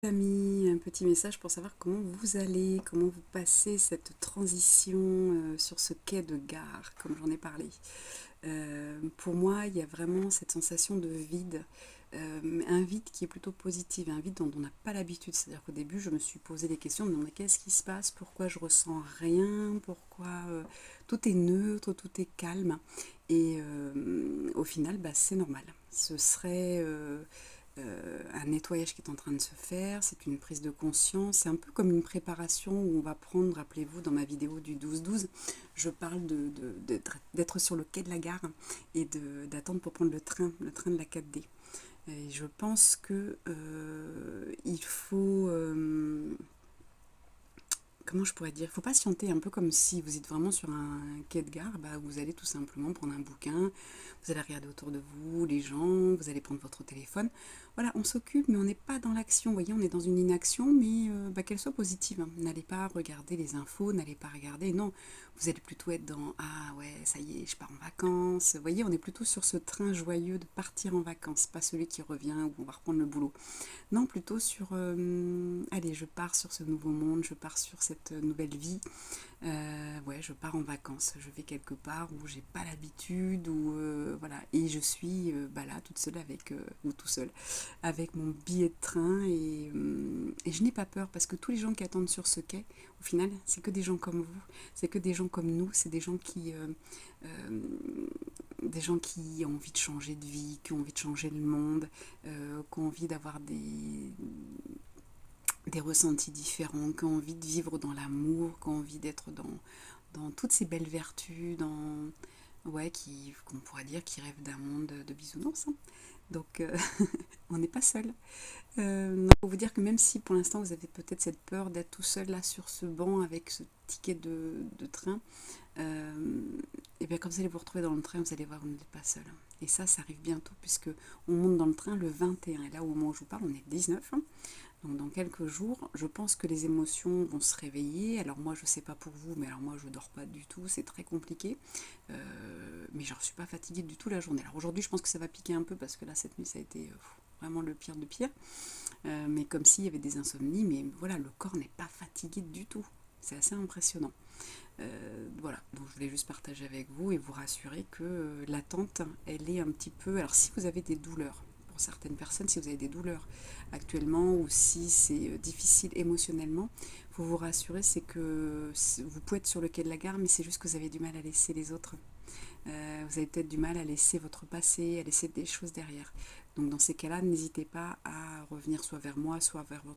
Amis, un petit message pour savoir comment vous allez, comment vous passez cette transition sur ce quai de gare, comme j'en ai parlé. Pour moi, il y a vraiment cette sensation de vide, un vide qui est plutôt positif, un vide dont on n'a pas l'habitude. C'est-à-dire qu'au début, je me suis posé des questions, me demandant qu'est-ce qui se passe, pourquoi je ressens rien, pourquoi tout est neutre, tout est calme. Et au final, bah, c'est normal. Ce serait un nettoyage qui est en train de se faire, c'est une prise de conscience, c'est un peu comme une préparation où on va prendre, rappelez-vous, dans ma vidéo du 12-12, je parle d'être sur le quai de la gare et d'attendre pour prendre le train de la 4D. Et je pense que il faut comment je pourrais dire, il faut patienter, un peu comme si vous êtes vraiment sur un quai de gare, bah, vous allez tout simplement prendre un bouquin, vous allez regarder autour de vous, les gens, vous allez prendre votre téléphone. Voilà, on s'occupe, mais on n'est pas dans l'action. Vous voyez, on est dans une inaction, mais bah, qu'elle soit positive, hein. N'allez pas regarder les infos, n'allez pas regarder, non, vous allez plutôt être dans ah ouais, ça y est, je pars en vacances. Vous voyez, on est plutôt sur ce train joyeux de partir en vacances, pas celui qui revient où on va reprendre le boulot. Non, plutôt sur allez, je pars sur ce nouveau monde, je pars sur cette nouvelle vie. Ouais, je pars en vacances, je vais quelque part où j'ai pas l'habitude, où voilà, et je suis bah là toute seule avec ou tout seul avec mon billet de train et je n'ai pas peur parce que tous les gens qui attendent sur ce quai, au final, c'est que des gens comme vous, c'est que des gens comme nous, c'est euh, des gens qui ont envie de changer de vie, qui ont envie de changer le monde, qui ont envie d'avoir des ressentis différents, qui ont envie de vivre dans l'amour, qui ont envie d'être dans toutes ces belles vertus, ouais, qu'on pourrait dire qui rêvent d'un monde de bisounours, hein. Donc on n'est pas seul. Non, pour vous dire que même si pour l'instant vous avez peut-être cette peur d'être tout seul là sur ce banc avec ce ticket de train, et bien quand vous allez vous retrouver dans le train, vous allez voir, vous n'êtes pas seul. Et ça arrive bientôt puisque on monte dans le train le 21. Et là, au moment où je vous parle, on est le 19, hein. Donc dans quelques jours, je pense que les émotions vont se réveiller. Alors moi, je ne sais pas pour vous, mais alors moi, je ne dors pas du tout, c'est très compliqué. Mais je ne suis pas fatiguée du tout la journée. Alors aujourd'hui, je pense que ça va piquer un peu parce que là, cette nuit, ça a été vraiment le pire de pire. Mais comme s'il y avait des insomnies, mais voilà, le corps n'est pas fatigué du tout. C'est assez impressionnant. Voilà, donc je voulais juste partager avec vous et vous rassurer que l'attente, elle est un petit peu... Alors si vous avez des douleurs, pour certaines personnes, si vous avez des douleurs actuellement ou si c'est difficile émotionnellement, il faut vous rassurer, c'est que vous pouvez être sur le quai de la gare, mais c'est juste que vous avez du mal à laisser les autres. Vous avez peut-être du mal à laisser votre passé, à laisser des choses derrière. Donc dans ces cas-là, n'hésitez pas à revenir soit vers moi, soit vers votre